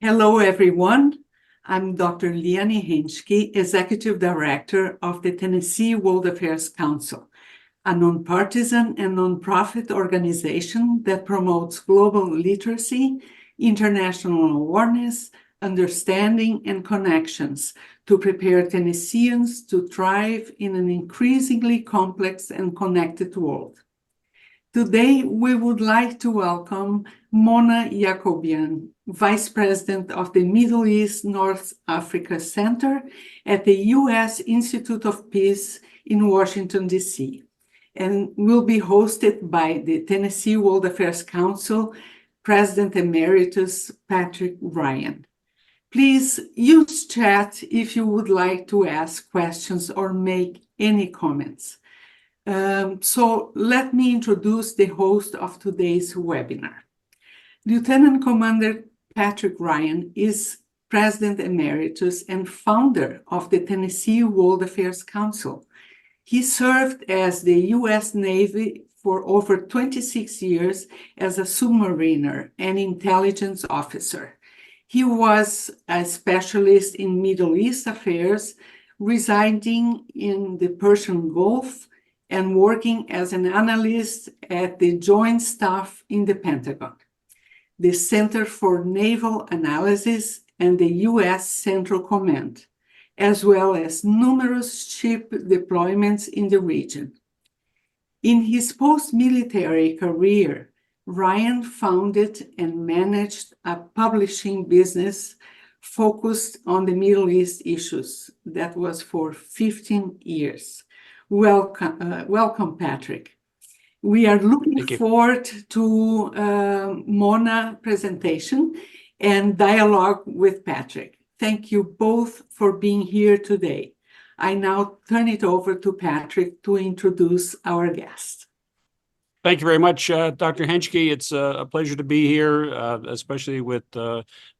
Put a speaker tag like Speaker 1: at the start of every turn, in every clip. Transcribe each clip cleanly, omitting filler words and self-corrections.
Speaker 1: Hello, everyone. I'm Dr. Liane Henschke, Executive Director of the Tennessee World Affairs Council, a nonpartisan and nonprofit organization that promotes global literacy, international awareness, understanding, and connections to prepare Tennesseans to thrive in an increasingly complex and connected world. Today, we would like to welcome Mona Yacobian, Vice President of the Middle East North Africa Center at the U.S. Institute of Peace in Washington, D.C., and will be hosted by the Tennessee World Affairs Council President Emeritus Patrick Ryan. Please use chat if you would like to ask questions or make any comments. So let me introduce the host of today's webinar. Lieutenant Commander Patrick Ryan is President Emeritus and founder of the Tennessee World Affairs Council. He served as the U.S. Navy for over 26 years as a submariner and intelligence officer. He was a specialist in Middle East affairs, residing in the Persian Gulf and working as an analyst at the Joint Staff in the Pentagon, the Center for Naval Analysis, and the U.S. Central Command, as well as numerous ship deployments in the region. In his post-military career, Ryan founded and managed a publishing business focused on the Middle East issues that was for 15 years. Welcome, Patrick. We are looking forward to Mona's presentation and dialogue with Patrick. Thank you both for being here today. I now turn it over to Patrick to introduce our guest.
Speaker 2: Thank you very much, Dr. Henschke. It's a pleasure to be here, especially with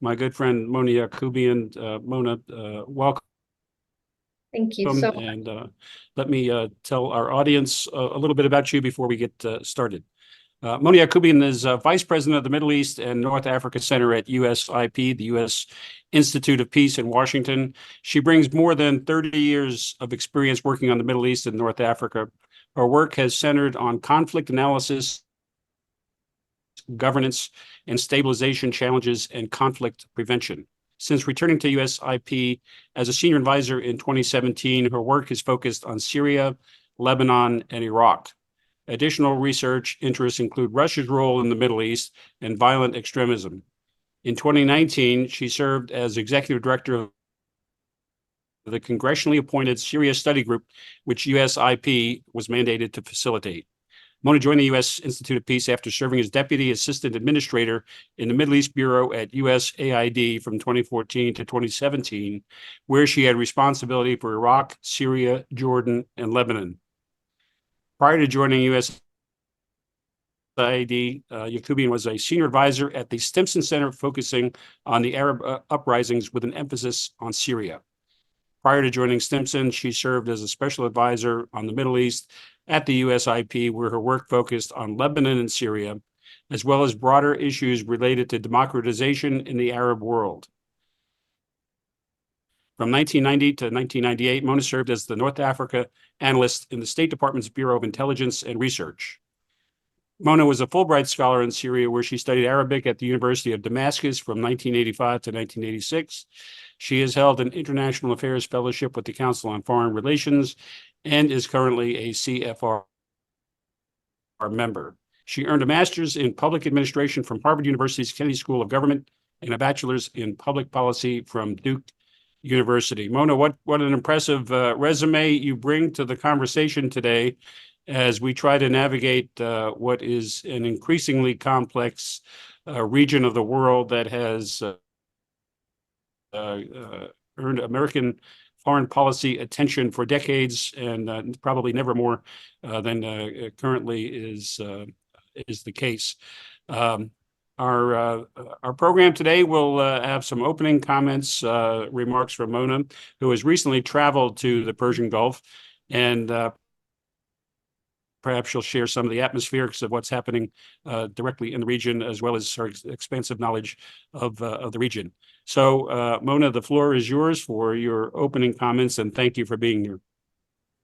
Speaker 2: my good friend Mona Yacobian. Mona, welcome.
Speaker 3: Thank you so much.
Speaker 2: And let me tell our audience a little bit about you before we get started. Mona Yacobian is Vice President of the Middle East and North Africa Center at USIP, the U.S. Institute of Peace in Washington. She brings more than 30 years of experience working on the Middle East and North Africa. Her work has centered on conflict analysis, governance, and stabilization challenges and conflict prevention. Since returning to USIP as a senior advisor in 2017, her work is focused on Syria, Lebanon, and Iraq. Additional research interests include Russia's role in the Middle East and violent extremism. In 2019, she served as executive director of the congressionally appointed Syria Study Group, which USIP was mandated to facilitate. Mona joined the U.S. Institute of Peace after serving as Deputy Assistant Administrator in the Middle East Bureau at USAID from 2014 to 2017, where she had responsibility for Iraq, Syria, Jordan, and Lebanon. Prior to joining USAID, Yacobian was a senior advisor at the Stimson Center, focusing on the Arab uprisings with an emphasis on Syria. Prior to joining Stimson, she served as a special advisor on the Middle East at the USIP, where her work focused on Lebanon and Syria, as well as broader issues related to democratization in the Arab world. From 1990 to 1998, Mona served as the North Africa analyst in the State Department's Bureau of Intelligence and Research. Mona was a Fulbright scholar in Syria, where she studied Arabic at the University of Damascus from 1985 to 1986. She has held an International Affairs Fellowship with the Council on Foreign Relations and is currently a CFR member. She earned a master's in public administration from Harvard University's Kennedy School of Government and a bachelor's in public policy from Duke University. Mona, what an impressive resume you bring to the conversation today as we try to navigate what is an increasingly complex region of the world that has earned American foreign policy attention for decades, and probably never more than currently is the case. Our program today will have some opening comments, remarks from Mona, who has recently traveled to the Persian Gulf, and perhaps she'll share some of the atmospherics of what's happening directly in the region, as well as her expansive knowledge of the region. So, Mona, the floor is yours for your opening comments, and thank you for being here.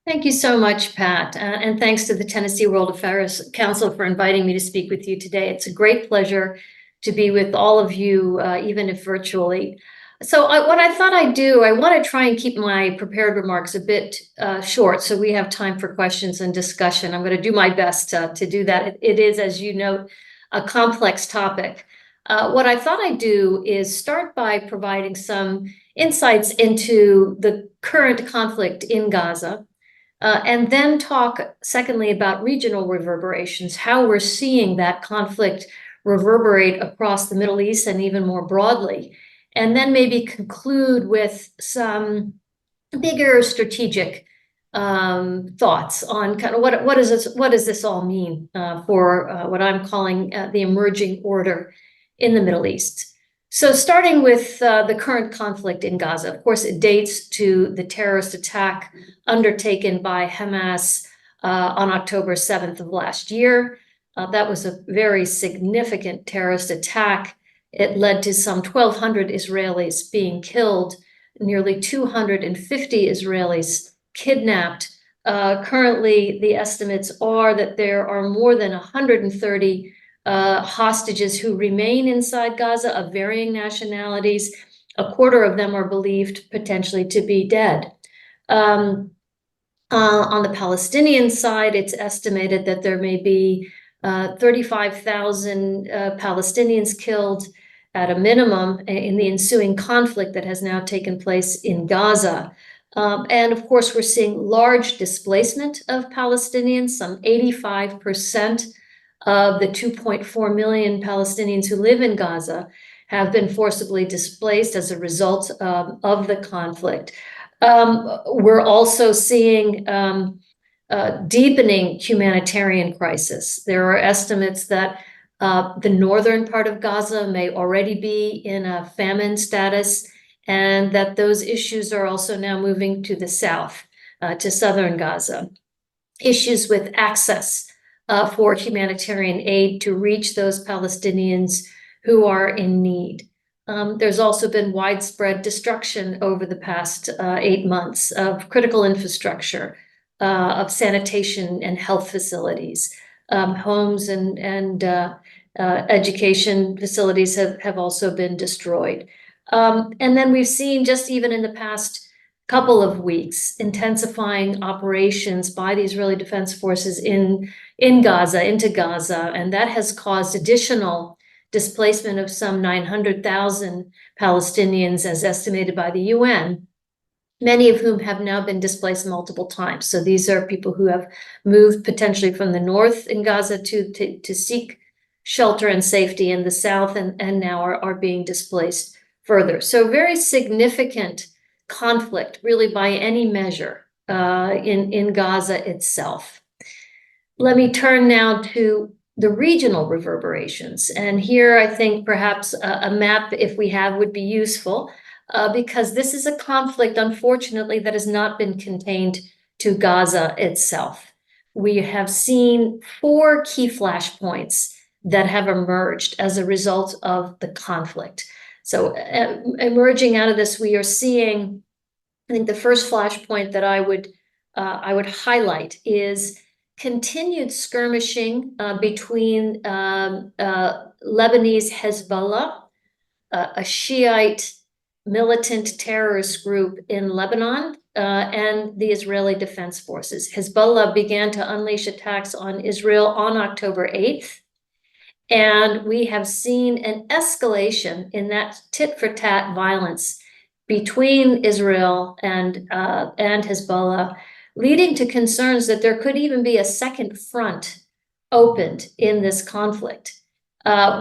Speaker 3: Thank you so much, Pat, and thanks to the Tennessee World Affairs Council for inviting me to speak with you today. It's a great pleasure to be with all of you, even if virtually. So what I thought I'd do, I want to try and keep my prepared remarks a bit short so we have time for questions and discussion. I'm going to do my best to do that. It is, as you note, a complex topic. What I thought I'd do is start by providing some insights into the current conflict in Gaza, and then talk, secondly, about regional reverberations, how we're seeing that conflict reverberate across the Middle East and even more broadly. And then maybe conclude with some bigger strategic thoughts on kind of what does this all mean for what I'm calling the emerging order in the Middle East. So starting with the current conflict in Gaza, of course, it dates to the terrorist attack undertaken by Hamas on October 7th of last year. That was a very significant terrorist attack. It led to some 1,200 Israelis being killed, nearly 250 Israelis kidnapped. Currently, the estimates are that there are more than 130 hostages who remain inside Gaza of varying nationalities. A quarter of them are believed potentially to be dead. On the Palestinian side, it's estimated that there may be 35,000 Palestinians killed at a minimum in the ensuing conflict that has now taken place in Gaza. And of course, we're seeing large displacement of Palestinians. Some 85% of the 2.4 million Palestinians who live in Gaza have been forcibly displaced as a result of the conflict. We're also seeing deepening humanitarian crisis. There are estimates that the northern part of Gaza may already be in a famine status, and that those issues are also now moving to the south, to southern Gaza. Issues with access for humanitarian aid to reach those Palestinians who are in need. There's also been widespread destruction over the past 8 months of critical infrastructure, of sanitation and health facilities. Homes and education facilities have also been destroyed. And then we've seen, just even in the past couple of weeks, intensifying operations by the Israeli Defense Forces into Gaza, and that has caused additional displacement of some 900,000 Palestinians, as estimated by the UN, many of whom have now been displaced multiple times. So these are people who have moved potentially from the north in Gaza to seek shelter and safety in the south, and now are being displaced further. So very significant conflict, really, by any measure, in Gaza itself. Let me turn now to the regional reverberations. And here I think perhaps a map, if we have, would be useful, because this is a conflict, unfortunately, that has not been contained to Gaza itself. We have seen 4 key flashpoints that have emerged as a result of the conflict. So emerging out of this, we are seeing, I think the first flashpoint that I would highlight is continued skirmishing between Lebanese Hezbollah, a Shiite militant terrorist group in Lebanon, and the Israeli Defense Forces. Hezbollah began to unleash attacks on Israel on October 8th. And we have seen an escalation in that tit-for-tat violence between Israel and Hezbollah, leading to concerns that there could even be a second front opened in this conflict.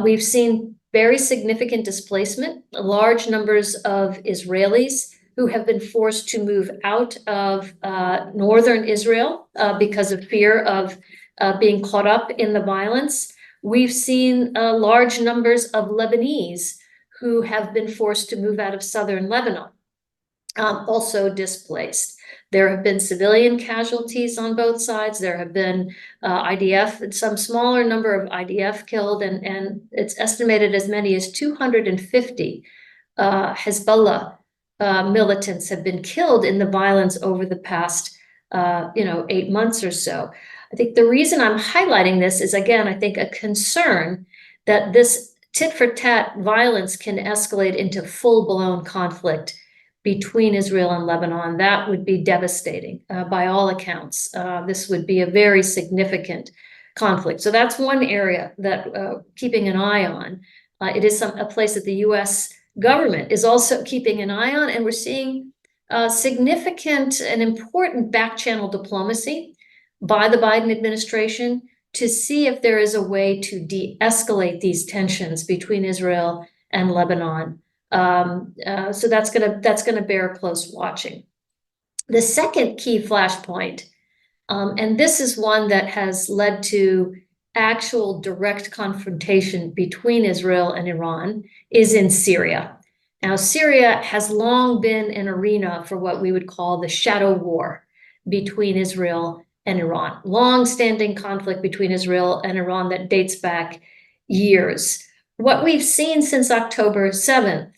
Speaker 3: We've seen very significant displacement, large numbers of Israelis who have been forced to move out of northern Israel because of fear of being caught up in the violence. We've seen large numbers of Lebanese who have been forced to move out of southern Lebanon, also displaced. There have been civilian casualties on both sides. There have been IDF, some smaller number of IDF killed, and it's estimated as many as 250 Hezbollah militants have been killed in the violence over the past 8 months or so. I think the reason I'm highlighting this is, again, I think a concern that this tit-for-tat violence can escalate into full-blown conflict between Israel and Lebanon. That would be devastating by all accounts. This would be a very significant conflict. So that's one area that keeping an eye on. It is a place that the U.S. government is also keeping an eye on, and we're seeing significant and important back-channel diplomacy by the Biden administration to see if there is a way to de-escalate these tensions between Israel and Lebanon. So that's gonna bear close watching. The second key flashpoint, and this is one that has led to actual direct confrontation between Israel and Iran, is in Syria. Now, Syria has long been an arena for what we would call the shadow war between Israel and Iran. Long-standing conflict between Israel and Iran that dates back years. What we've seen since October 7th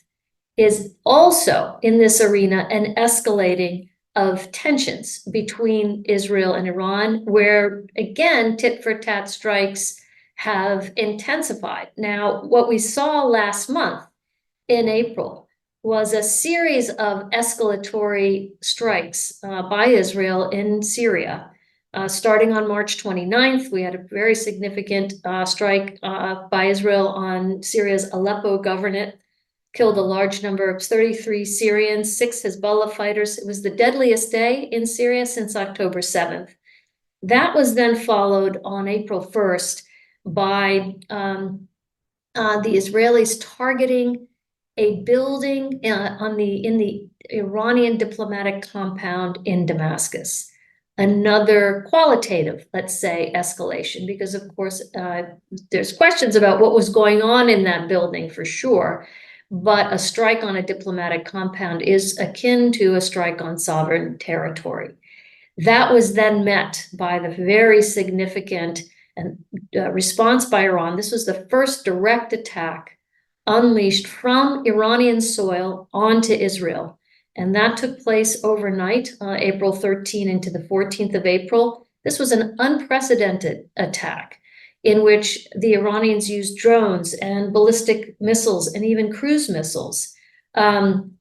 Speaker 3: is also in this arena an escalating of tensions between Israel and Iran, where, again, tit-for-tat strikes have intensified. Now, what we saw last month in April was a series of escalatory strikes by Israel in Syria. Starting on March 29th, we had a very significant strike by Israel on Syria's Aleppo governorate, killed a large number of 33 Syrians, 6 Hezbollah fighters. It was the deadliest day in Syria since October 7th. That was then followed on April 1st by the Israelis targeting a building in the Iranian diplomatic compound in Damascus. Another qualitative, let's say, escalation, because of course there's questions about what was going on in that building for sure, but a strike on a diplomatic compound is akin to a strike on sovereign territory. That was then met by the very significant response by Iran. This was the first direct attack unleashed from Iranian soil onto Israel. And that took place overnight, April 13 into the 14th of April. This was an unprecedented attack in which the Iranians used drones and ballistic missiles and even cruise missiles. The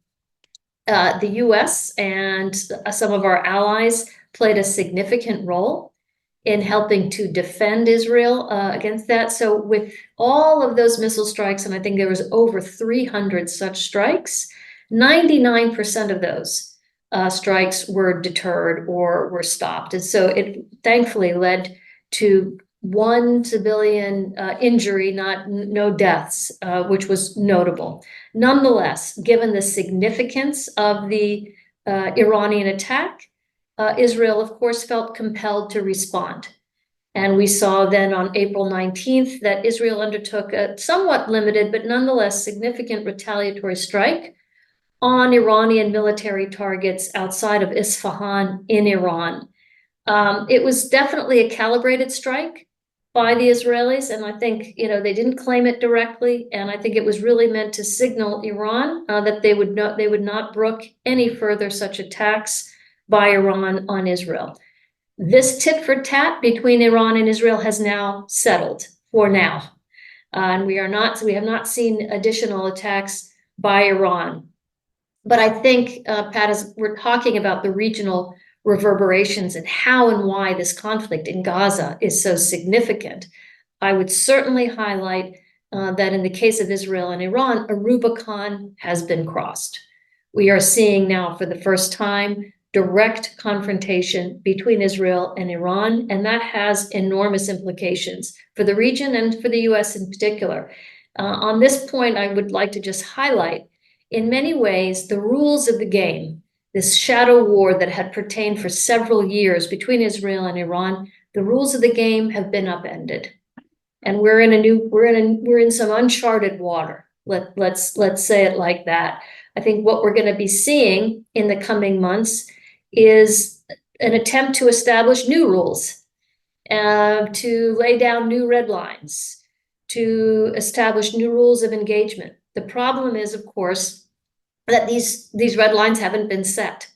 Speaker 3: US and some of our allies played a significant role in helping to defend Israel against that. So with all of those missile strikes, and I think there was over 300 such strikes, 99% of those strikes were deterred or were stopped. And so it thankfully led to one civilian injury, no deaths, which was notable. Nonetheless, given the significance of the Iranian attack, Israel, of course, felt compelled to respond. And we saw then on April 19th that Israel undertook a somewhat limited, but nonetheless significant retaliatory strike on Iranian military targets outside of Isfahan in Iran. It was definitely a calibrated strike by the Israelis, and I think they didn't claim it directly, and I think it was really meant to signal Iran that they would not brook any further such attacks by Iran on Israel. This tit for tat between Iran and Israel has now settled for now, and we have not seen additional attacks by Iran. But I think, Pat, as we're talking about the regional reverberations and how and why this conflict in Gaza is so significant, I would certainly highlight that in the case of Israel and Iran, a Rubicon has been crossed. We are seeing now for the first time direct confrontation between Israel and Iran, and that has enormous implications for the region and for the US in particular. On this point, I would like to just highlight, in many ways, the rules of the game, this shadow war that had pertained for several years between Israel and Iran, the rules of the game have been upended. And we're in some uncharted water. Let's say it like that. I think what we're going to be seeing in the coming months is an attempt to establish new rules, to lay down new red lines, to establish new rules of engagement. The problem is, of course, that these red lines haven't been set.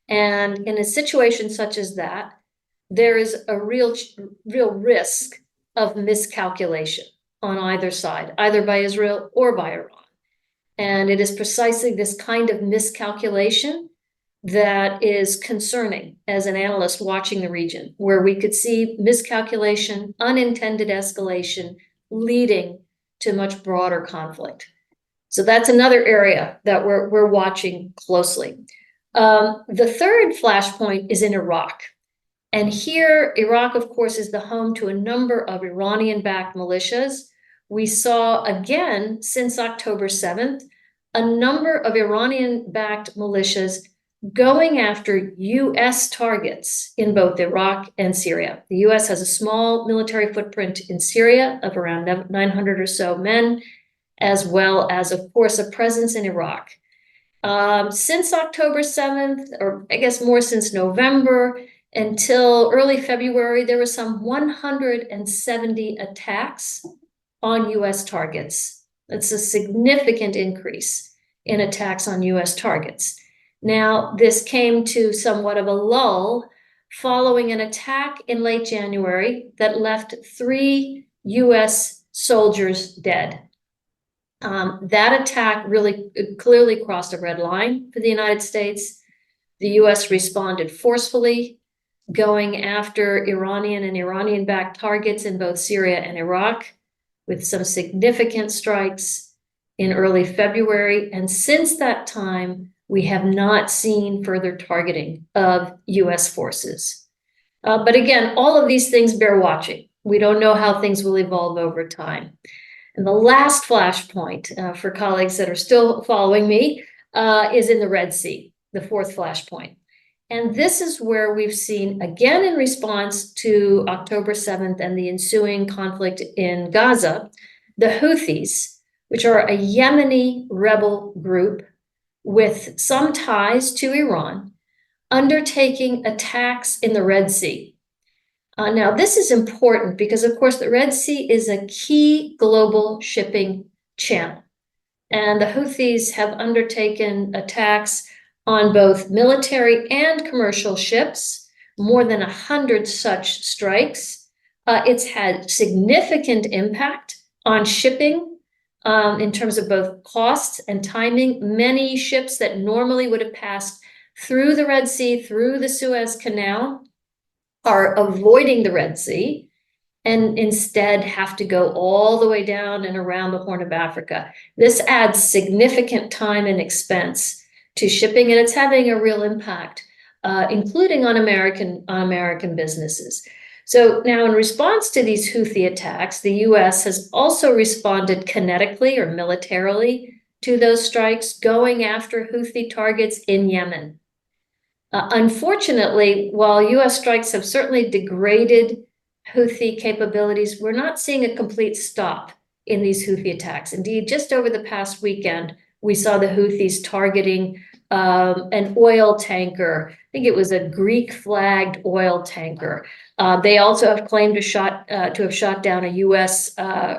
Speaker 3: And in a situation such as that, there is a real risk of miscalculation on either side, either by Israel or by Iran. And it is precisely this kind of miscalculation that is concerning as an analyst watching the region, where we could see miscalculation, unintended escalation, leading to much broader conflict. So that's another area that we're watching closely. The third flashpoint is in Iraq. And here, Iraq, of course, is the home to a number of Iranian-backed militias. We saw, again, since October 7th, a number of Iranian-backed militias going after U.S. targets in both Iraq and Syria. The U.S. has a small military footprint in Syria of around 900 or so men, as well as, of course, a presence in Iraq. Since October 7th, or I guess more since November, until early February, there were some 170 attacks on U.S. targets. That's a significant increase in attacks on U.S. targets. Now, this came to somewhat of a lull following an attack in late January that left 3 U.S. soldiers dead. That attack really clearly crossed a red line for the United States. The U.S. responded forcefully, going after Iranian and Iranian-backed targets in both Syria and Iraq, with some significant strikes in early February. And since that time, we have not seen further targeting of U.S. forces. But again, all of these things bear watching. We don't know how things will evolve over time. And the last flashpoint for colleagues that are still following me is in the Red Sea, the fourth flashpoint. And this is where we've seen, again, in response to October 7th and the ensuing conflict in Gaza, the Houthis, which are a Yemeni rebel group with some ties to Iran, undertaking attacks in the Red Sea. Now, this is important because, of course, the Red Sea is a key global shipping channel. And the Houthis have undertaken attacks on both military and commercial ships, more than 100 such strikes. It's had significant impact on shipping in terms of both costs and timing. Many ships that normally would have passed through the Red Sea, through the Suez Canal, are avoiding the Red Sea and instead have to go all the way down and around the Horn of Africa. This adds significant time and expense to shipping, and it's having a real impact, including on American businesses. So now, in response to these Houthi attacks, the U.S. has also responded kinetically or militarily to those strikes, going after Houthi targets in Yemen. Unfortunately, while U.S. strikes have certainly degraded Houthi capabilities, we're not seeing a complete stop in these Houthi attacks. Indeed, just over the past weekend, we saw the Houthis targeting an oil tanker. I think it was a Greek-flagged oil tanker. They also have claimed to have shot down a U.S.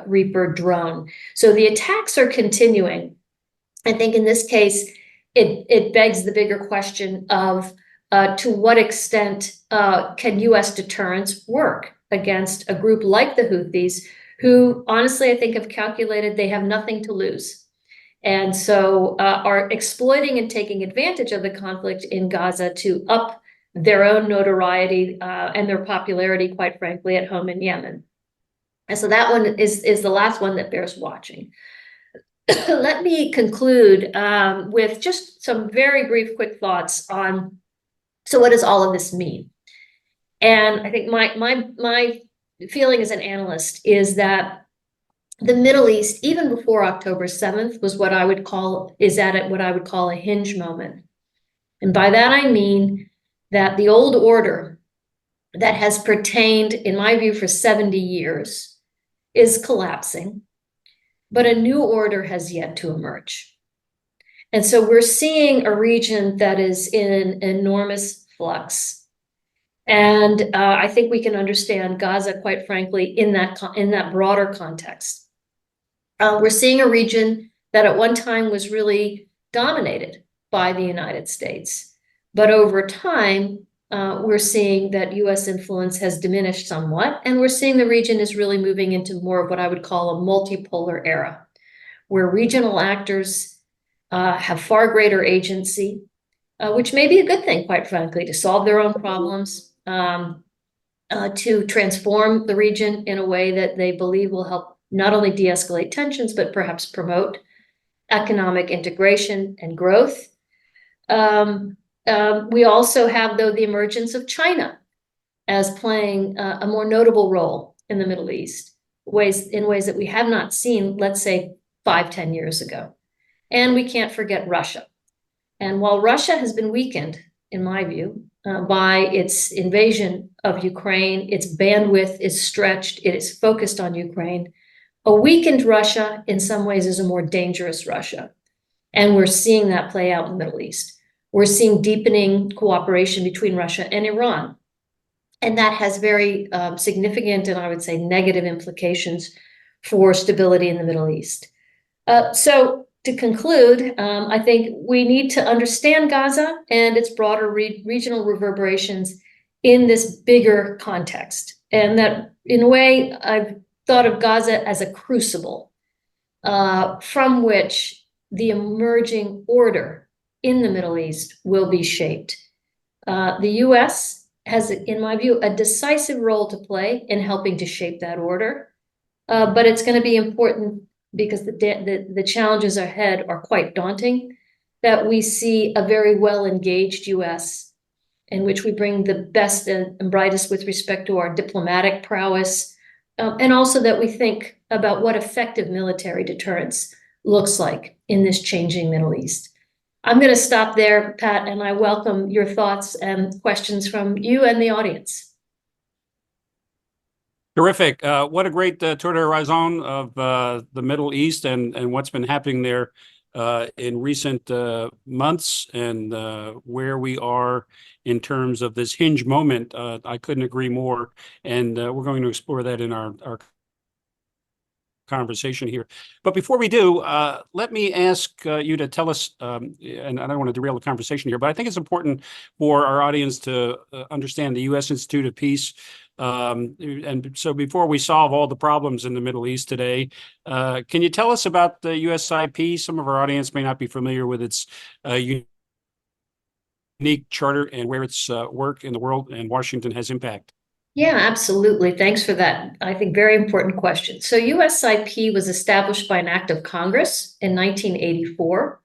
Speaker 3: Reaper drone. So the attacks are continuing. I think in this case, it begs the bigger question of to what extent can U.S. deterrence work against a group like the Houthis, who honestly I think have calculated they have nothing to lose, and so are exploiting and taking advantage of the conflict in Gaza to up their own notoriety and their popularity, quite frankly, at home in Yemen. And so that one is the last one that bears watching. Let me conclude with just some very brief, quick thoughts on, so what does all of this mean? And I think my feeling as an analyst is that the Middle East, even before October 7th, was what I would call a hinge moment. And by that I mean that the old order that has pertained, in my view, for 70 years is collapsing, but a new order has yet to emerge. And so we're seeing a region that is in enormous flux. And I think we can understand Gaza, quite frankly, in that broader context. We're seeing a region that at one time was really dominated by the United States. But over time, we're seeing that US influence has diminished somewhat, and we're seeing the region is really moving into more of what I would call a multipolar era, where regional actors have far greater agency, which may be a good thing, quite frankly, to solve their own problems, to transform the region in a way that they believe will help not only de-escalate tensions, but perhaps promote economic integration and growth. We also have, though, the emergence of China as playing a more notable role in the Middle East, in ways that we have not seen, let's say, 5-10 years ago. And we can't forget Russia. And while Russia has been weakened, in my view, by its invasion of Ukraine, its bandwidth is stretched, it is focused on Ukraine. A weakened Russia, in some ways, is a more dangerous Russia. And we're seeing that play out in the Middle East. We're seeing deepening cooperation between Russia and Iran. And that has very significant and I would say negative implications for stability in the Middle East. So to conclude, I think we need to understand Gaza and its broader regional reverberations in this bigger context. And that, in a way, I've thought of Gaza as a crucible from which the emerging order in the Middle East will be shaped. The US has, in my view, a decisive role to play in helping to shape that order. But it's going to be important, because the challenges ahead are quite daunting, that we see a very well-engaged US in which we bring the best and brightest with respect to our diplomatic prowess, and also that we think about what effective military deterrence looks like in this changing Middle East. I'm going to stop there, Pat, and I welcome your thoughts and questions from you and the audience.
Speaker 2: Terrific. What a great tour de horizon of the Middle East and what's been happening there in recent months, and where we are in terms of this hinge moment. I couldn't agree more. And we're going to explore that in our conversation here. But before we do, let me ask you to tell us, and I don't want to derail the conversation here, but I think it's important for our audience to understand the U.S. Institute of Peace. And so before we solve all the problems in the Middle East today, can you tell us about the USIP? Some of our audience may not be familiar with its unique charter and where its work in the world and Washington has impact.
Speaker 3: Yeah, absolutely. Thanks for that, I think, very important question. So USIP was established by an act of Congress in 1984.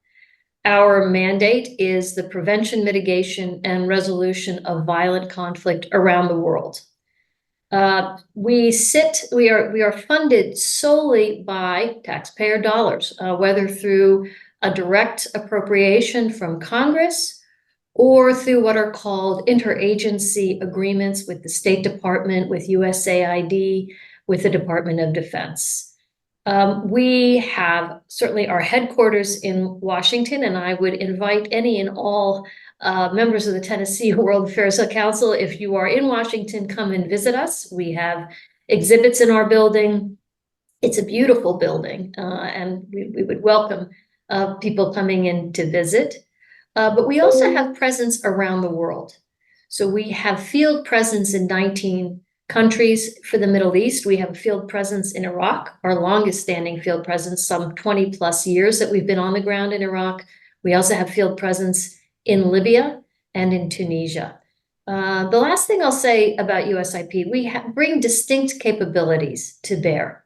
Speaker 3: Our mandate is the prevention, mitigation, and resolution of violent conflict around the world. We are funded solely by taxpayer dollars, whether through a direct appropriation from Congress or through what are called interagency agreements with the State Department, with USAID, with the Department of Defense. We have certainly our headquarters in Washington, and I would invite any and all members of the Tennessee World Affairs Council, if you are in Washington, come and visit us. We have exhibits in our building. It's a beautiful building, and we would welcome people coming in to visit. But we also have presence around the world. So we have field presence in 19 countries. For the Middle East, we have a field presence in Iraq, our longest standing field presence, some 20 plus years that we've been on the ground in Iraq. We also have field presence in Libya and in Tunisia. The last thing I'll say about USIP, we bring distinct capabilities to bear.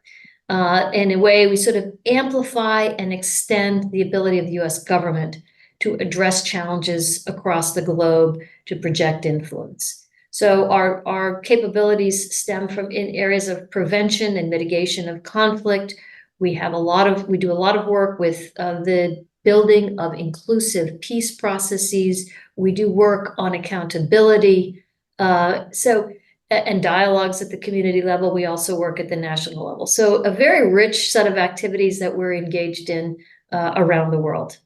Speaker 3: In a way, we sort of amplify and extend the ability of the US government to address challenges across the globe, to project influence. So our capabilities stem from in areas of prevention and mitigation of conflict. We do a lot of work with the building of inclusive peace processes. We do work on accountability. So and dialogues at the community level. We also work at the national level. So a very rich set of activities that we're engaged in around the world.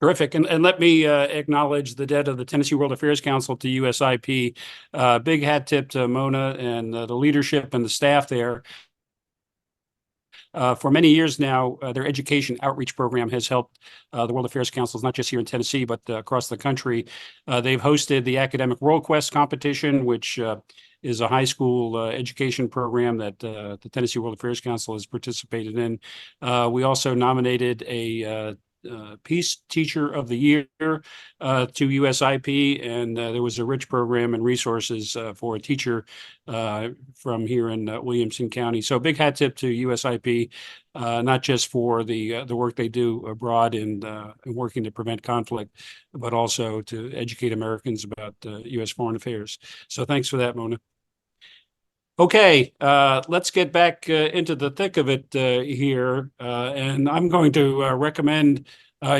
Speaker 2: Terrific. And let me acknowledge the debt of the Tennessee World Affairs Council to USIP. Big hat tip to Mona and the leadership and the staff there. For many years now, their education outreach program has helped the World Affairs Councils, not just here in Tennessee, but across the country. They've hosted the Academic World Quest competition, which is a high school education program that the Tennessee World Affairs Council has participated in. We also nominated a Peace Teacher of the Year to USIP, and there was a rich program and resources for a teacher from here in Williamson County. So big hat tip to USIP, not just for the work they do abroad and working to prevent conflict, but also to educate Americans about U.S. foreign affairs. So thanks for that, Mona. Okay, let's get back into the thick of it here. And I'm going to recommend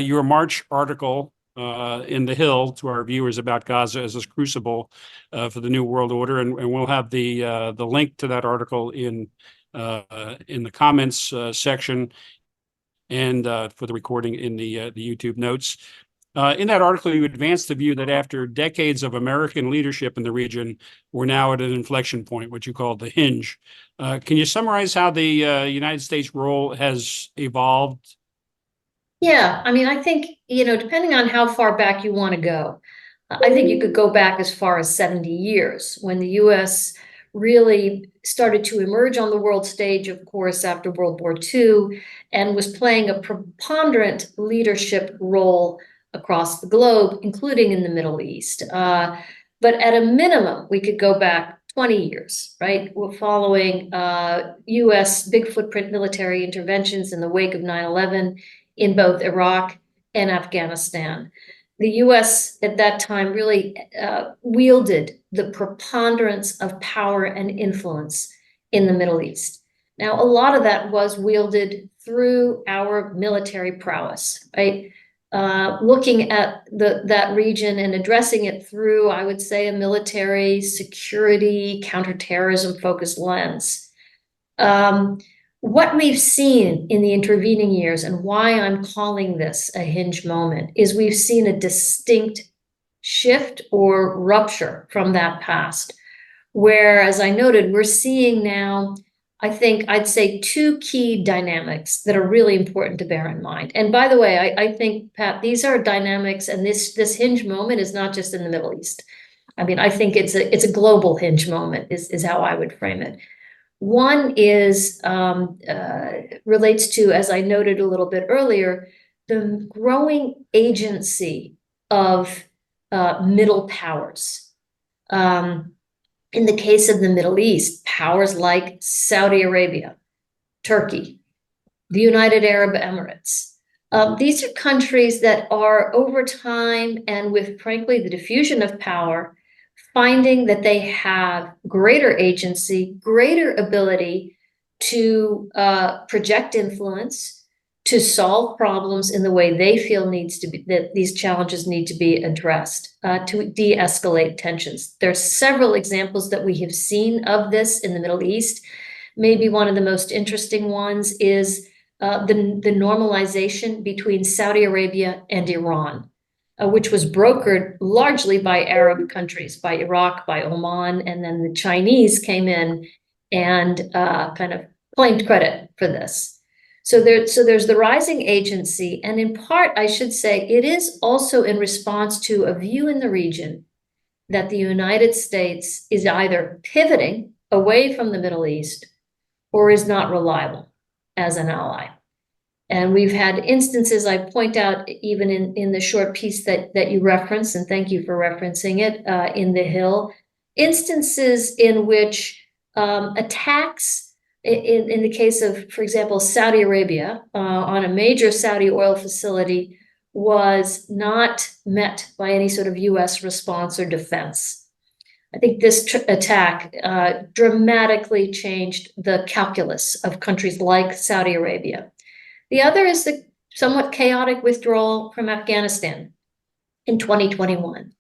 Speaker 2: your March article in The Hill to our viewers about Gaza as a crucible for the New World Order. And we'll have the link to that article in the comments section and for the recording in the YouTube notes. In that article, you advanced the view that after decades of American leadership in the region, we're now at an inflection point, what you call the hinge. Can you summarize how the United States role has evolved?
Speaker 3: Yeah, I mean, I think, depending on how far back you want to go, I think you could go back as far as 70 years when the US really started to emerge on the world stage, of course, after World War II, and was playing a preponderant leadership role across the globe, including in the Middle East. But at a minimum, we could go back 20 years, right? We're following US big footprint military interventions in the wake of 9/11 in both Iraq and Afghanistan. The US at that time really wielded the preponderance of power and influence in the Middle East. Now, a lot of that was wielded through our military prowess, right? Looking at that region and addressing it through, I would say, a military security, counterterrorism focused lens. What we've seen in the intervening years, and why I'm calling this a hinge moment, is we've seen a distinct shift or rupture from that past, where, as I noted, we're seeing now, I think I'd say, two key dynamics that are really important to bear in mind. And by the way, I think, Pat, these are dynamics, and this hinge moment is not just in the Middle East. I mean, I think it's a global hinge moment is how I would frame it. One is relates to, as I noted a little bit earlier, the growing agency of middle powers. In the case of the Middle East, powers like Saudi Arabia, Turkey, the United Arab Emirates. These are countries that are, over time and with, frankly, the diffusion of power, finding that they have greater agency, greater ability to project influence, to solve problems in the way they feel needs to be, that these challenges need to be addressed, to de-escalate tensions. There are several examples that we have seen of this in the Middle East. Maybe one of the most interesting ones is the normalization between Saudi Arabia and Iran, which was brokered largely by Arab countries, by Iraq, by Oman, and then the Chinese came in and kind of claimed credit for this. So there's the rising agency, and in part, I should say, it is also in response to a view in the region that the United States is either pivoting away from the Middle East or is not reliable as an ally. And we've had instances, I point out even in the short piece that you referenced, and thank you for referencing it, in The Hill, instances in which attacks, in the case of, for example, Saudi Arabia, on a major Saudi oil facility, was not met by any sort of US response or defense. I think this attack dramatically changed the calculus of countries like Saudi Arabia. The other is the somewhat chaotic withdrawal from Afghanistan in 2021.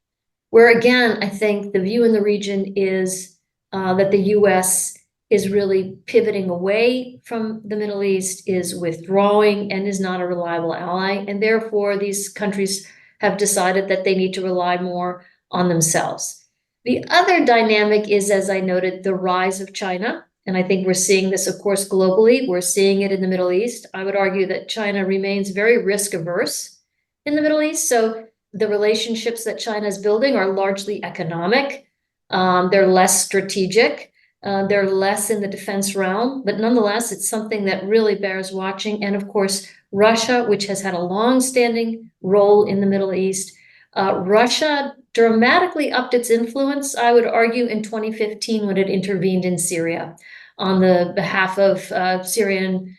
Speaker 3: where again, I think the view in the region is that the US is really pivoting away from the Middle East, is withdrawing, and is not a reliable ally. And therefore, these countries have decided that they need to rely more on themselves. The other dynamic is, as I noted, the rise of China. And I think we're seeing this, of course, globally. We're seeing it in the Middle East. I would argue that China remains very risk averse in the Middle East. So the relationships that China is building are largely economic. They're less strategic. They're less in the defense realm, but nonetheless, it's something that really bears watching. And of course, Russia, which has had a long-standing role in the Middle East. Russia dramatically upped its influence, I would argue, in 2015 when it intervened in Syria on the behalf of Syrian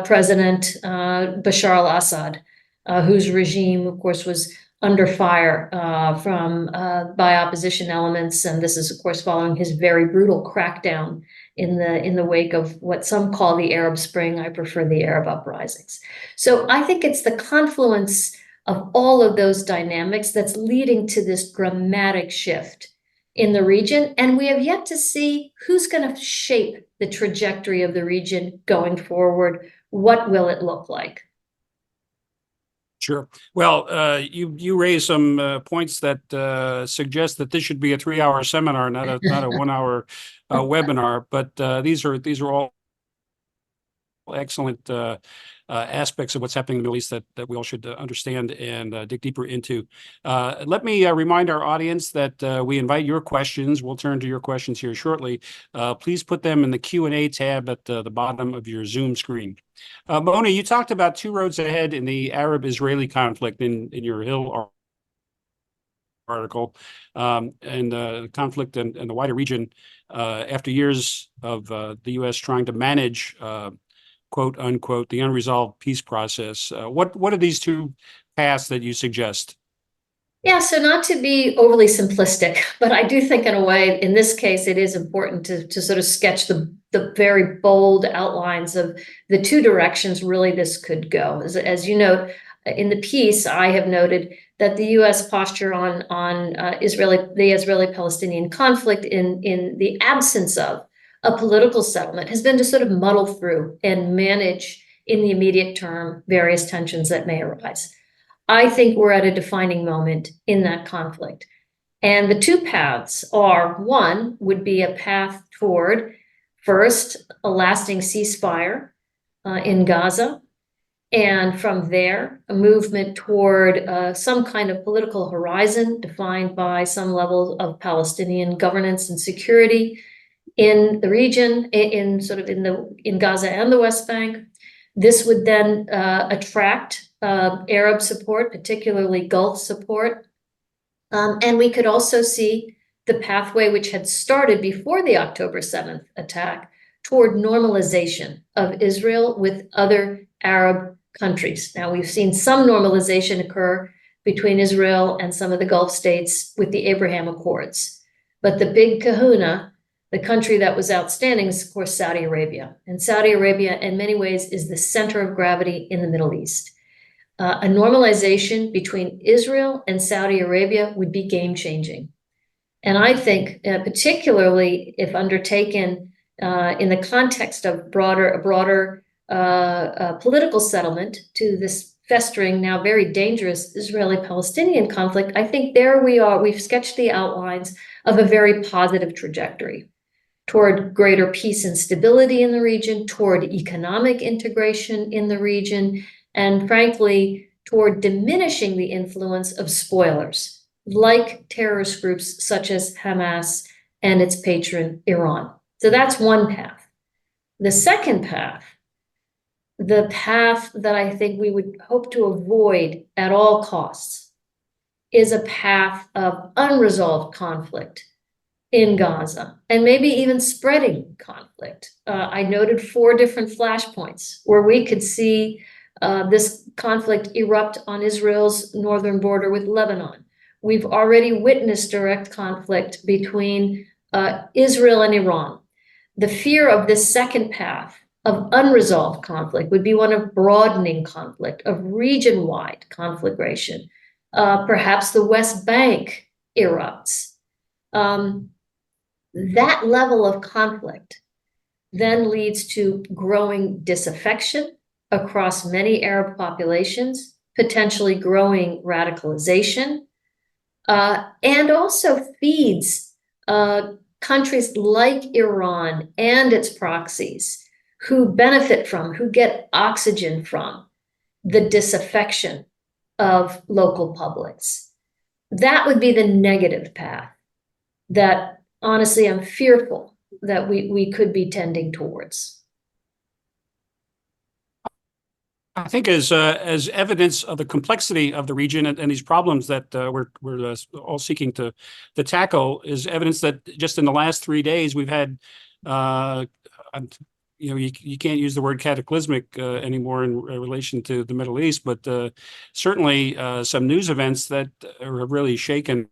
Speaker 3: President Bashar al-Assad, whose regime, of course, was under fire by opposition elements, and this is, of course, following his very brutal crackdown in the wake of what some call the Arab Spring. I prefer the Arab uprisings. So I think it's the confluence of all of those dynamics that's leading to this dramatic shift in the region, and we have yet to see who's going to shape the trajectory of the region going forward. What will it look like?
Speaker 2: Sure. Well, you raised some points that suggest that this should be a 3-hour seminar, not a 1-hour webinar. But these are all excellent aspects of what's happening in the Middle East that we all should understand and dig deeper into. Let me remind our audience that we invite your questions. We'll turn to your questions here shortly. Please put them in the Q&A tab at the bottom of your Zoom screen. Mona, you talked about two roads ahead in the Arab-Israeli conflict in your Hill article, and the conflict and the wider region after years of the U.S. trying to manage quote unquote the unresolved peace process. What are these two paths that you suggest?
Speaker 3: Yeah, so not to be overly simplistic, but I do think in a way, in this case, it is important to sort of sketch the very bold outlines of the two directions really this could go. As you note, in the piece, I have noted that the U.S. posture on the Israeli-Palestinian conflict in the absence of a political settlement has been to sort of muddle through and manage in the immediate term various tensions that may arise. I think we're at a defining moment in that conflict. And the two paths are, one would be a path toward, first, a lasting ceasefire in Gaza, and from there, a movement toward some kind of political horizon defined by some level of Palestinian governance and security in the region, in Gaza and the West Bank. This would then attract Arab support, particularly Gulf support. And we could also see the pathway which had started before the October 7th attack toward normalization of Israel with other Arab countries. Now, we've seen some normalization occur between Israel and some of the Gulf states with the Abraham Accords. But the big kahuna, the country that was outstanding, is, of course, Saudi Arabia. And Saudi Arabia, in many ways, is the center of gravity in the Middle East. A normalization between Israel and Saudi Arabia would be game-changing. And I think, particularly if undertaken in the context of a broader political settlement to this festering, now very dangerous Israeli-Palestinian conflict, I think there we are. We've sketched the outlines of a very positive trajectory toward greater peace and stability in the region, toward economic integration in the region, and frankly, toward diminishing the influence of spoilers, like terrorist groups such as Hamas and its patron, Iran. So that's one path. The second path, the path that I think we would hope to avoid at all costs, is a path of unresolved conflict in Gaza, and maybe even spreading conflict. I noted 4 different flashpoints where we could see this conflict erupt on Israel's northern border with Lebanon. We've already witnessed direct conflict between Israel and Iran. The fear of this second path of unresolved conflict would be one of broadening conflict, of region-wide conflagration. Perhaps the West Bank erupts, that level of conflict then leads to growing disaffection across many Arab populations, potentially growing radicalization, and also feeds countries like Iran and its proxies who benefit from, who get oxygen from the disaffection of local publics. That would be the negative path that honestly I'm fearful that we could be tending towards.
Speaker 2: I think as evidence of the complexity of the region and these problems that we're all seeking to tackle is evidence that just in the last 3 days we've had, you can't use the word cataclysmic anymore in relation to the Middle East, but certainly some news events that have really shaken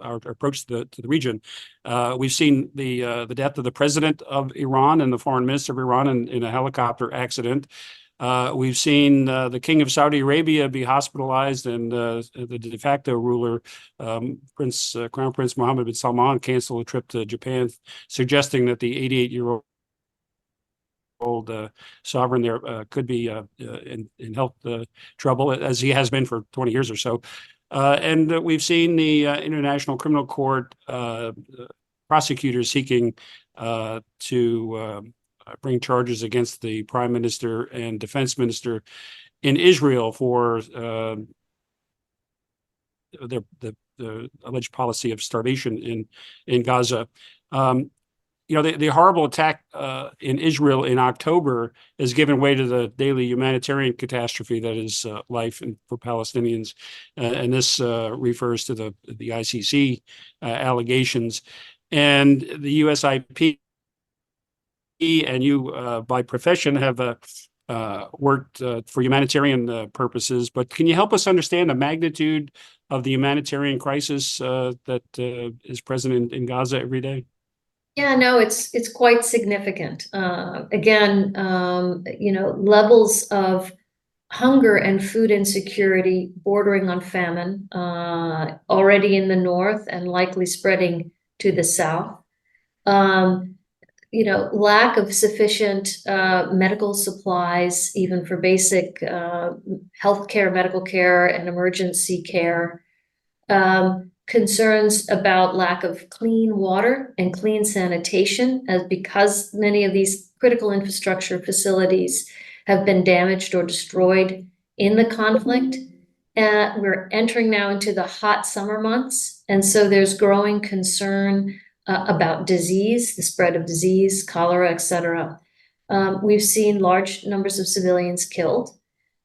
Speaker 2: our approach to the region. We've seen the death of the president of Iran and the foreign minister of Iran in a helicopter accident. We've seen the king of Saudi Arabia be hospitalized, and the de facto ruler, Crown Prince Mohammed bin Salman, cancel a trip to Japan, suggesting that the 88-year-old sovereign there could be in health trouble, as he has been for 20 years or so. And we've seen the International Criminal Court prosecutors seeking to bring charges against the prime minister and defense minister in Israel for the alleged policy of starvation in Gaza. The horrible attack in Israel in October has given way to the daily humanitarian catastrophe that is life for Palestinians. And this refers to the ICC allegations. And the USIP and you, by profession, have worked for humanitarian purposes. But can you help us understand the magnitude of the humanitarian crisis that is present in Gaza every day?
Speaker 3: Yeah, no, it's quite significant. Again, levels of hunger and food insecurity bordering on famine, already in the north and likely spreading to the south. Lack of sufficient medical supplies, even for basic healthcare, medical care, and emergency care. Concerns about lack of clean water and clean sanitation, because many of these critical infrastructure facilities have been damaged or destroyed in the conflict. We're entering now into the hot summer months, and so there's growing concern about disease, the spread of disease, cholera, etc. We've seen large numbers of civilians killed.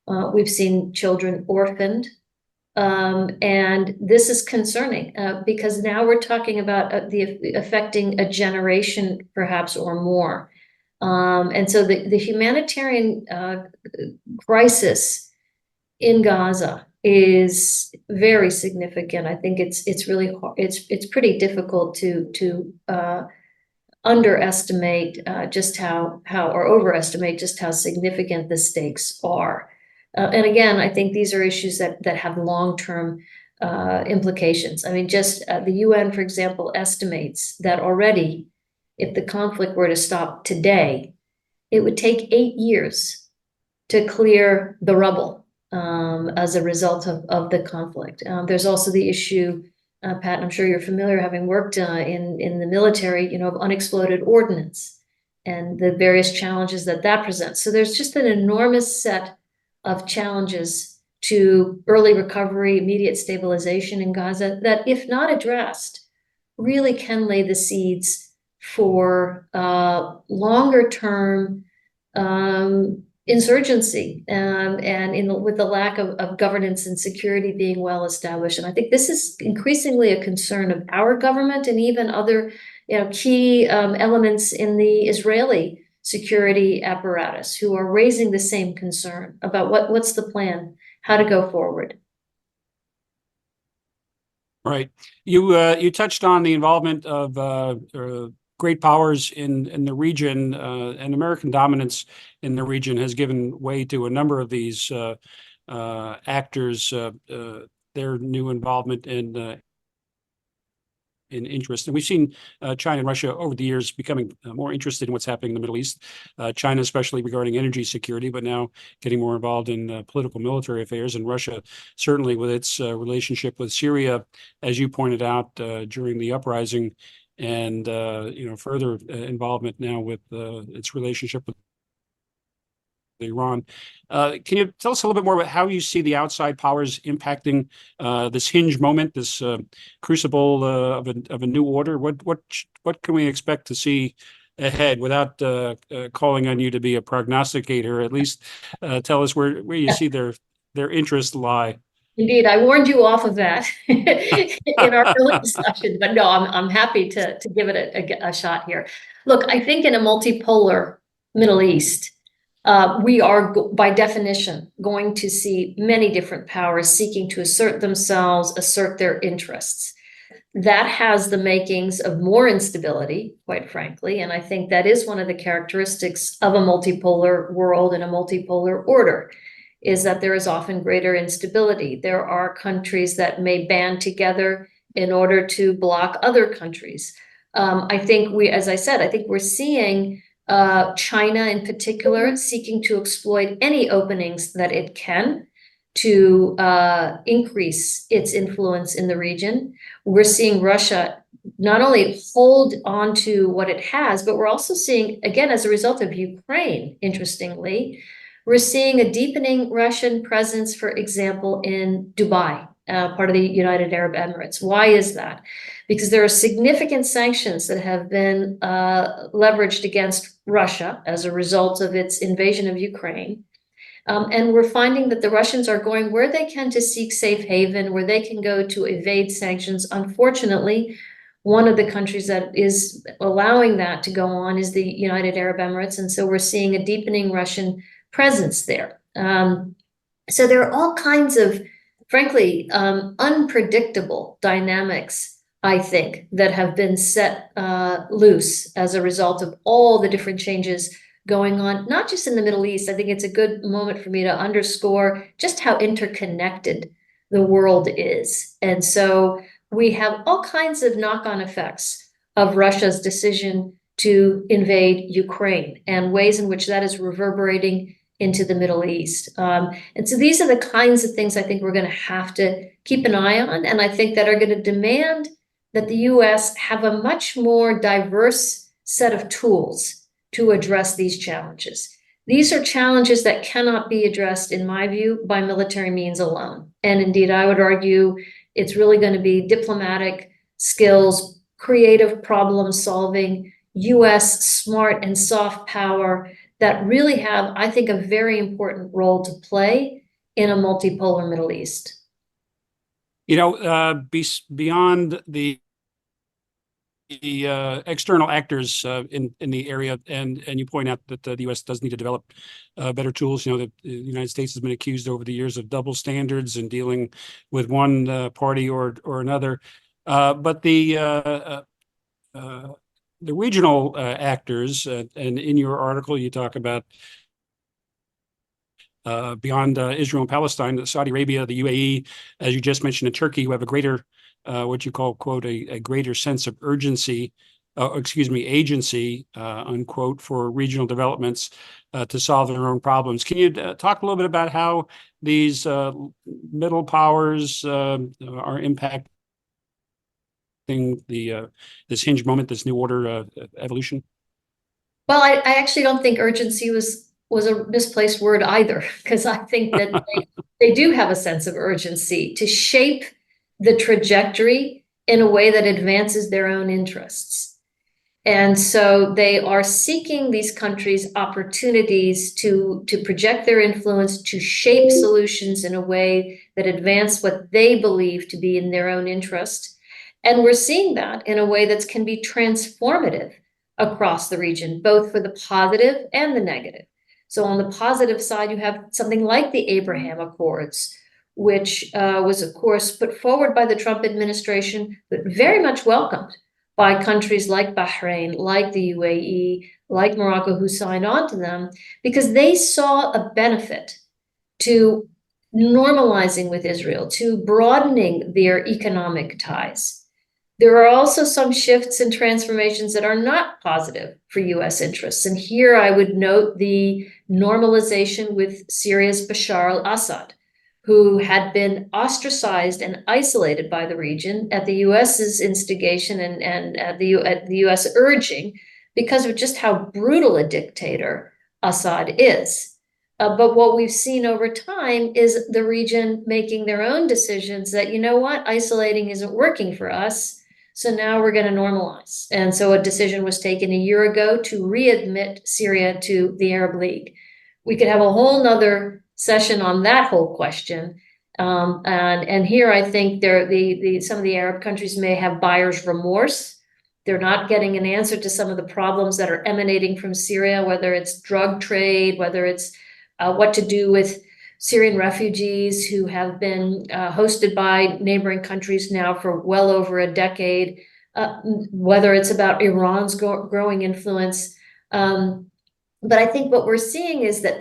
Speaker 3: We've seen children orphaned. And this is concerning because now we're talking about affecting a generation perhaps or more. And so the humanitarian crisis in Gaza is very significant. I think it's really it's pretty difficult to underestimate just how or overestimate just how significant the stakes are. And again, I think these are issues that have long-term implications. I mean, just the UN, for example, estimates that already, if the conflict were to stop today, it would take 8 years to clear the rubble as a result of the conflict. There's also the issue, Pat, I'm sure you're familiar, having worked in the military, of unexploded ordnance and the various challenges that presents. So there's just an enormous set of challenges to early recovery, immediate stabilization in Gaza that, if not addressed, really can lay the seeds for longer term insurgency with the lack of governance and security being well established. And I think this is increasingly a concern of our government and even other key elements in the Israeli security apparatus who are raising the same concern about what's the plan, how to go forward.
Speaker 2: Right. You touched on the involvement of great powers in the region, and American dominance in the region has given way to a number of these actors their new involvement and in interest. And we've seen China and Russia over the years becoming more interested in what's happening in the Middle East. China, especially regarding energy security, but now getting more involved in political military affairs. And Russia, certainly with its relationship with Syria, as you pointed out during the uprising, and further involvement now with its relationship with Iran. Can you tell us a little bit more about how you see the outside powers impacting this hinge moment, this crucible of a new order? What can we expect to see ahead without calling on you to be a prognosticator? At least tell us where you see their interests lie.
Speaker 3: Indeed, I warned you off of that in our early discussion, but no, I'm happy to give it a shot here. Look, I think in a multipolar Middle East, we are, by definition, going to see many different powers seeking to assert themselves, assert their interests. That has the makings of more instability, quite frankly, and I think that is one of the characteristics of a multipolar world and a multipolar order, is that there is often greater instability. There are countries that may band together in order to block other countries. I think as I said, I think we're seeing China in particular seeking to exploit any openings that it can to increase its influence in the region. We're seeing Russia not only hold on to what it has, but we're also seeing, again, as a result of Ukraine, interestingly, we're seeing a deepening Russian presence, for example, in Dubai, part of the United Arab Emirates. Why is that? Because there are significant sanctions that have been leveraged against Russia as a result of its invasion of Ukraine. And we're finding that the Russians are going where they can to seek safe haven, where they can go to evade sanctions. Unfortunately, one of the countries that is allowing that to go on is the United Arab Emirates. And so we're seeing a deepening Russian presence there. So there are all kinds of, frankly, unpredictable dynamics, I think, that have been set loose as a result of all the different changes going on, not just in the Middle East. I think it's a good moment for me to underscore just how interconnected the world is. And so we have all kinds of knock-on effects of Russia's decision to invade Ukraine and ways in which that is reverberating into the Middle East. And so these are the kinds of things I think we're going to have to keep an eye on, and I think that are going to demand that the US have a much more diverse set of tools to address these challenges. These are challenges that cannot be addressed, in my view, by military means alone. And indeed, I would argue it's really going to be diplomatic skills, creative problem solving, US smart and soft power that really have, I think, a very important role to play in a multipolar Middle East.
Speaker 2: Beyond the external actors in the area, and you point out that the U.S. does need to develop better tools. The United States has been accused over the years of double standards and dealing with one party or another. But the regional actors, and in your article, you talk about beyond Israel and Palestine, Saudi Arabia, the UAE, as you just mentioned, and Turkey, who have a greater, what you call, quote, a greater sense of urgency, agency, unquote, for regional developments to solve their own problems. Can you talk a little bit about how these middle powers are impacting this hinge moment, this new order evolution?
Speaker 3: Well, I actually don't think urgency was a misplaced word either, because I think that they do have a sense of urgency to shape the trajectory in a way that advances their own interests. And so they are seeking, these countries, opportunities to project their influence, to shape solutions in a way that advance what they believe to be in their own interest. And we're seeing that in a way that can be transformative across the region, both for the positive and the negative. So on the positive side, you have something like the Abraham Accords, which was, of course, put forward by the Trump administration, but very much welcomed by countries like Bahrain, like the UAE, like Morocco, who signed on to them, because they saw a benefit to normalizing with Israel, to broadening their economic ties. There are also some shifts and transformations that are not positive for US interests. And here I would note the normalization with Syria's Bashar al-Assad, who had been ostracized and isolated by the region at the US's instigation and at the US urging because of just how brutal a dictator Assad is. But what we've seen over time is the region making their own decisions that, you know what, isolating isn't working for us. So now we're going to normalize. And so a decision was taken a year ago to readmit Syria to the Arab League. We could have a whole nother session on that whole question. And here I think some of the Arab countries may have buyer's remorse. They're not getting an answer to some of the problems that are emanating from Syria, whether it's drug trade, whether it's what to do with Syrian refugees who have been hosted by neighboring countries now for well over a decade, whether it's about Iran's growing influence. But I think what we're seeing is that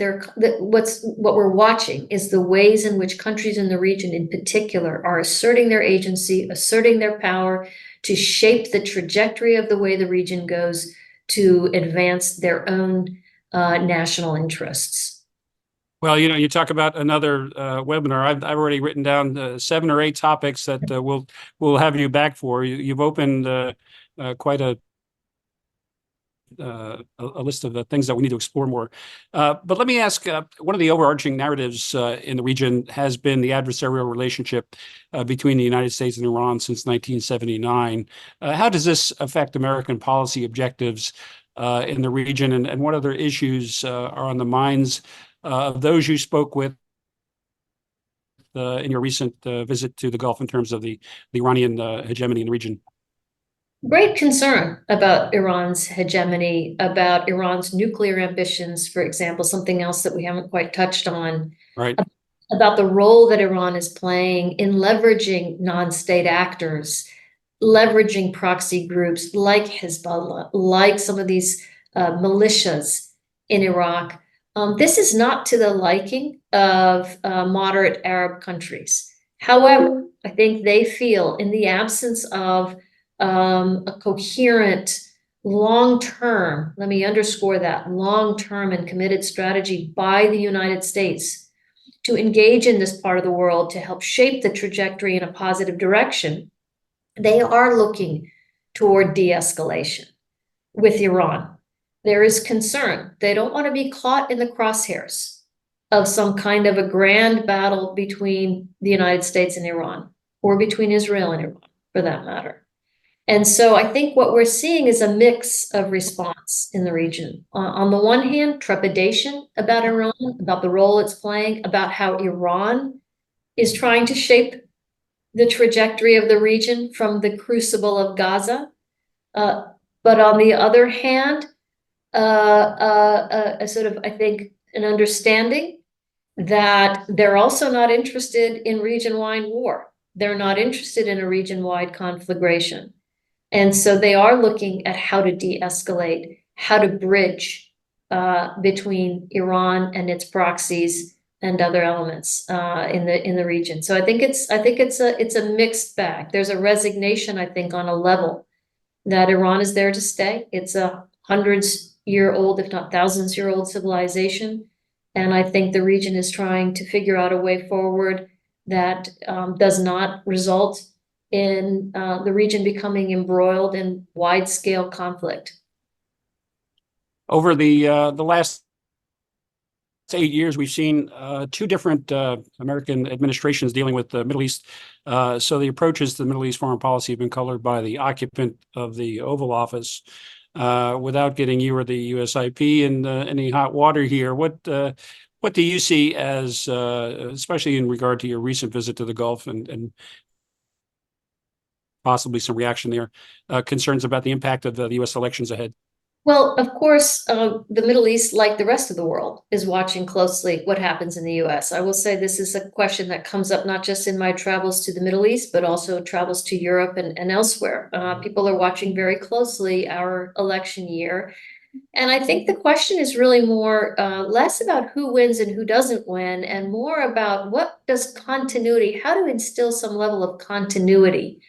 Speaker 3: what we're watching is the ways in which countries in the region in particular are asserting their agency, asserting their power to shape the trajectory of the way the region goes to advance their own national interests.
Speaker 2: Well, you talk about another webinar. I've already written down 7 or 8 topics that we'll have you back for. You've opened quite a list of the things that we need to explore more. But let me ask, one of the overarching narratives in the region has been the adversarial relationship between the United States and Iran since 1979. How does this affect American policy objectives in the region, and what other issues are on the minds of those you spoke with in your recent visit to the Gulf in terms of the Iranian hegemony in the region?
Speaker 3: Great concern about Iran's hegemony, about Iran's nuclear ambitions, for example, something else that we haven't quite touched on.
Speaker 2: Right.
Speaker 3: About the role that Iran is playing in leveraging non-state actors, leveraging proxy groups like Hezbollah, like some of these militias in Iraq. This is not to the liking of moderate Arab countries. However, I think they feel in the absence of a coherent, long-term, let me underscore that, long-term and committed strategy by the United States to engage in this part of the world to help shape the trajectory in a positive direction, they are looking toward de-escalation with Iran. There is concern. They don't want to be caught in the crosshairs of some kind of a grand battle between the United States and Iran, or between Israel and Iran, for that matter. And so I think what we're seeing is a mix of response in the region. On the one hand, trepidation about Iran, about the role it's playing, about how Iran is trying to shape the trajectory of the region from the crucible of Gaza. But on the other hand, a sort of, I think, an understanding that they're also not interested in region-wide war. They're not interested in a region-wide conflagration. And so they are looking at how to de-escalate, how to bridge between Iran and its proxies and other elements in the region. So I think it's a mixed bag. There's a resignation, I think, on a level that Iran is there to stay. It's a hundreds-year-old, if not thousands-year-old civilization. And I think the region is trying to figure out a way forward that does not result in the region becoming embroiled in wide-scale conflict.
Speaker 2: Over the last 8 years, we've seen 2 different American administrations dealing with the Middle East. So the approaches to the Middle East foreign policy have been colored by the occupant of the Oval Office. Without getting you or the USIP in any hot water here, what do you see as, especially in regard to your recent visit to the Gulf and possibly some reaction there, concerns about the impact of the U.S. elections ahead?
Speaker 3: Well, of course, the Middle East, like the rest of the world, is watching closely what happens in the U.S. I will say this is a question that comes up not just in my travels to the Middle East, but also travels to Europe and elsewhere. People are watching very closely our election year And I think the question is really more, less about who wins and who doesn't win, and more about what does continuity, how to instill some level of continuity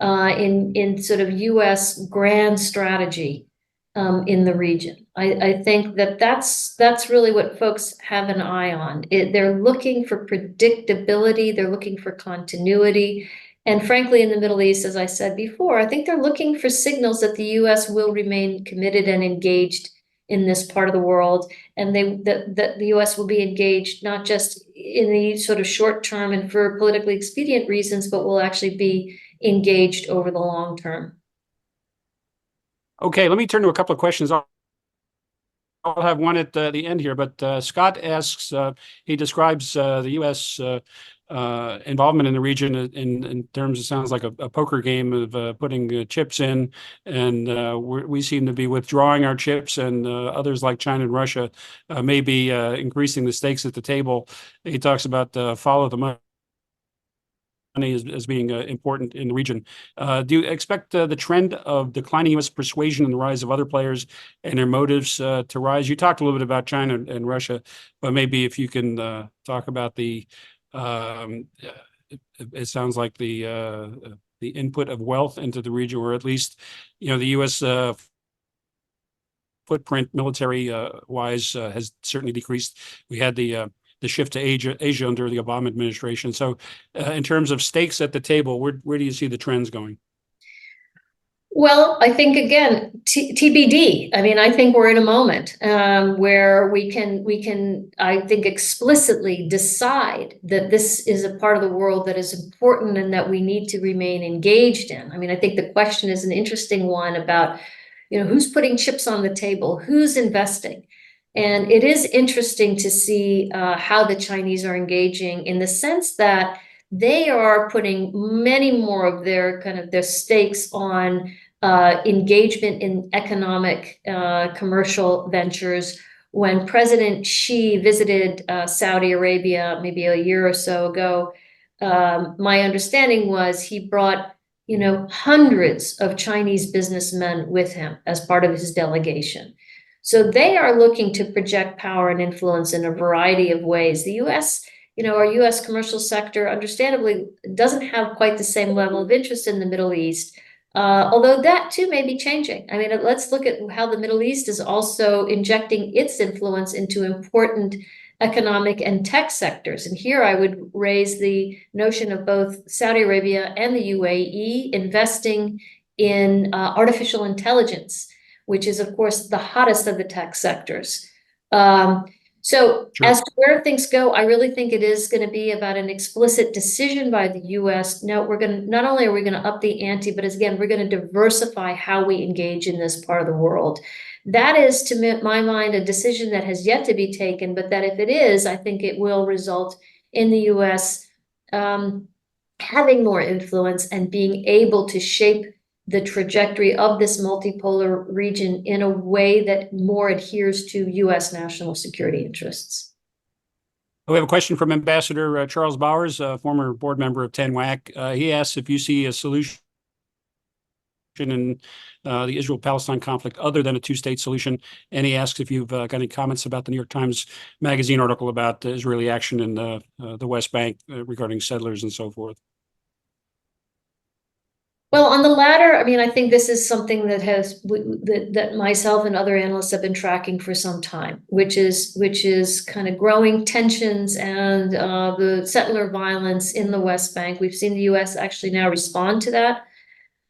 Speaker 3: in sort of U.S. grand strategy in the region. I think that's really what folks have an eye on. They're looking for predictability, they're looking for continuity. And frankly, in the Middle East, as I said before, I think they're looking for signals that the U.S. will remain committed and engaged in this part of the world, and that the U.S. will be engaged not just in the sort of short term and for politically expedient reasons, but will actually be engaged over the long term.
Speaker 2: Okay, let me turn to a couple of questions. I'll have one at the end here, but Scott asks, he describes the U.S. Involvement in the region in terms, it sounds like a poker game of putting chips in, and we seem to be withdrawing our chips, and others like China and Russia may be increasing the stakes at the table. He talks about follow the money as being important in the region. Do you expect the trend of declining U.S. persuasion and the rise of other players and their motives to rise? You talked a little bit about China and Russia, but maybe if you can talk about the it sounds like the input of wealth into the region, or at least, the U.S. Footprint military wise has certainly decreased. We had the shift to Asia under the Obama administration. So in terms of stakes at the table, where do you see the trends going?
Speaker 3: Well, I think again, TBD. I mean, I think we're in a moment where we can, I think, explicitly decide that this is a part of the world that is important and that we need to remain engaged in. I mean, I think the question is an interesting one about, who's putting chips on the table, who's investing. And it is interesting to see how the Chinese are engaging, in the sense that they are putting many more of their stakes on engagement in economic commercial ventures. When President Xi visited Saudi Arabia maybe a year or so ago, my understanding was he brought hundreds of Chinese businessmen with him as part of his delegation. So they are looking to project power and influence in a variety of ways. The U.S., our U.S. commercial sector, understandably, doesn't have quite the same level of interest in the Middle East, although that too may be changing. I mean, let's look at how the Middle East is also injecting its influence into important economic and tech sectors. And here I would raise the notion of both Saudi Arabia and the UAE investing in artificial intelligence, which is, of course, the hottest of the tech sectors. So
Speaker 2: Sure.
Speaker 3: As to where things go, I really think it is going to be about an explicit decision by the U.S. Now, not only are we going to up the ante, but again, we're going to diversify how we engage in this part of the world. That is, to my mind, a decision that has yet to be taken, but that if it is, I think it will result in the U.S. Having more influence and being able to shape the trajectory of this multipolar region in a way that more adheres to U.S. national security interests.
Speaker 2: We have a question from Ambassador Charles Bowers, former board member of TENWAC. He asks if you see a solution in the Israel-Palestine conflict other than a two-state solution, and he asks if you've got any comments about the New York Times Magazine article about Israeli action in the West Bank regarding settlers and so forth.
Speaker 3: Well, on the latter, I mean, I think this is something that that myself and other analysts have been tracking for some time, which is kind of growing tensions and the settler violence in the West Bank. We've seen the U.S. actually now respond to that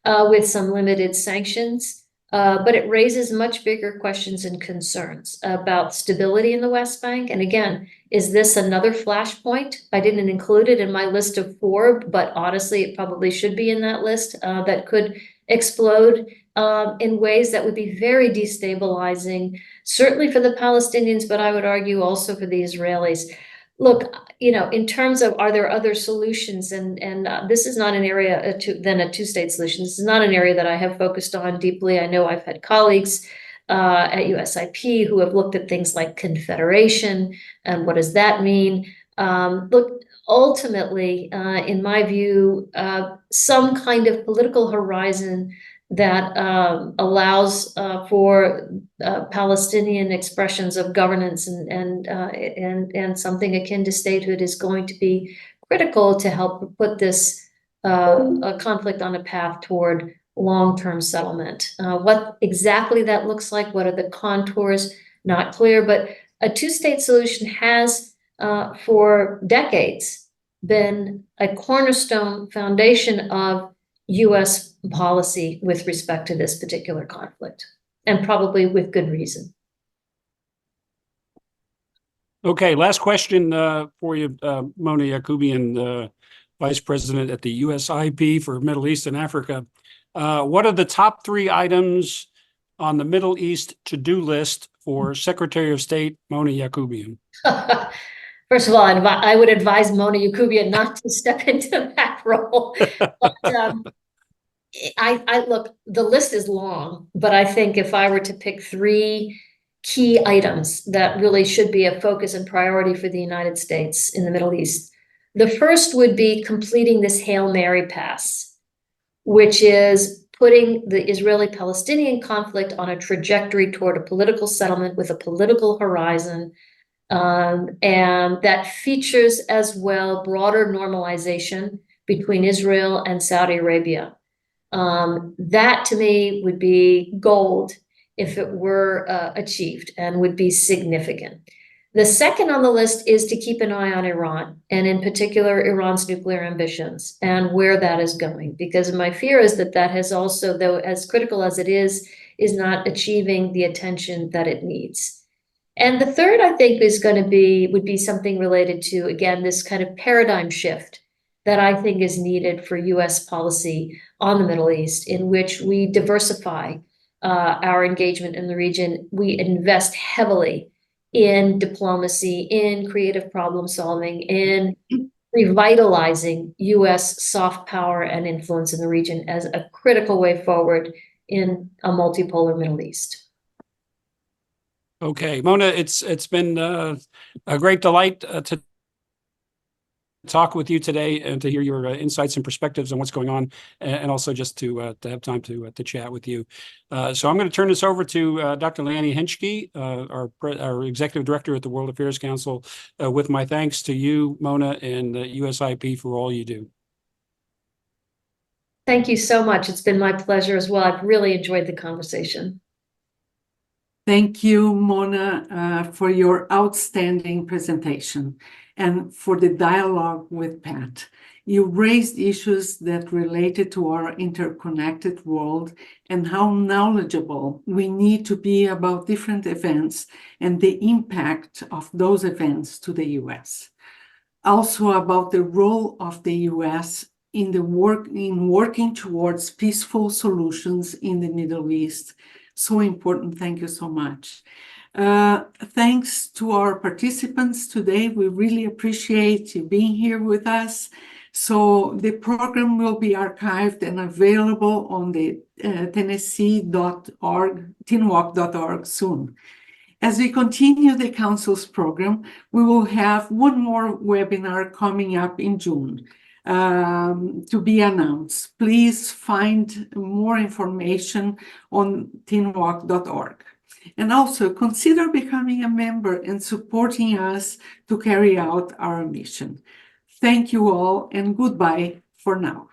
Speaker 3: with some limited sanctions. But it raises much bigger questions and concerns about stability in the West Bank. And again, is this another flashpoint? I didn't include it in my list of 4, but honestly, it probably should be in that list that could explode in ways that would be very destabilizing, certainly for the Palestinians, but I would argue also for the Israelis. Look, in terms of, are there other solutions? And this is not an area than a two-state solution. This is not an area that I have focused on deeply. I know I've had colleagues at USIP who have looked at things like confederation and what does that mean. Look, ultimately, in my view, some kind of political horizon that allows for Palestinian expressions of governance and something akin to statehood is going to be critical to help put this conflict on a path toward long-term settlement. What exactly that looks like, what are the contours, not clear, but a two-state solution has for decades been a cornerstone foundation of US policy with respect to this particular conflict, and probably with good reason.
Speaker 2: Okay, last question for you, Mona Yacoubian, Vice President at the USIP for Middle East and Africa. What are the top 3 items on the Middle East to-do list for Secretary of State Mona Yacoubian?
Speaker 3: First of all, I would advise Mona Yacoubian not to step into that role. But I look, the list is long, but I think if I were to pick 3 key items that really should be a focus and priority for the United States in the Middle East, the first would be completing this Hail Mary pass, which is putting the Israeli-Palestinian conflict on a trajectory toward a political settlement with a political horizon, and that features as well broader normalization between Israel and Saudi Arabia. That to me would be gold if it were achieved, and would be significant. The second on the list is to keep an eye on Iran, and in particular Iran's nuclear ambitions and where that is going, because my fear is that that has also, though as critical as it is not achieving the attention that it needs. And the third, I think, would be something related to, again, this kind of paradigm shift that I think is needed for US policy on the Middle East, in which we diversify our engagement in the region. We invest heavily in diplomacy, in creative problem solving, in revitalizing US soft power and influence in the region as a critical way forward in a multipolar Middle East.
Speaker 2: Okay, Mona, it's been a great delight to talk with you today and to hear your insights and perspectives on what's going on, and also just to have time to chat with you. So I'm going to turn this over to Dr. Liani Henschke, our Executive Director at the World Affairs Council, with my thanks to you, Mona, and USIP for all you do.
Speaker 3: Thank you so much. It's been my pleasure as well. I've really enjoyed the conversation.
Speaker 1: Thank you, Mona, for your outstanding presentation and for the dialogue with Pat. You raised issues that related to our interconnected world and how knowledgeable we need to be about different events and the impact of those events to the U.S. Also about the role of the U.S. in working towards peaceful solutions in the Middle East. So important. Thank you so much. Thanks to our participants today. We really appreciate you being here with us. So the program will be archived and available on the Tennessee.org, TeenWalk.org soon. As we continue the Council's program, we will have one more webinar coming up in June. To be announced. Please find more information on teenwalk.org. And also consider becoming a member and supporting us to carry out our mission. Thank you all, and goodbye for now.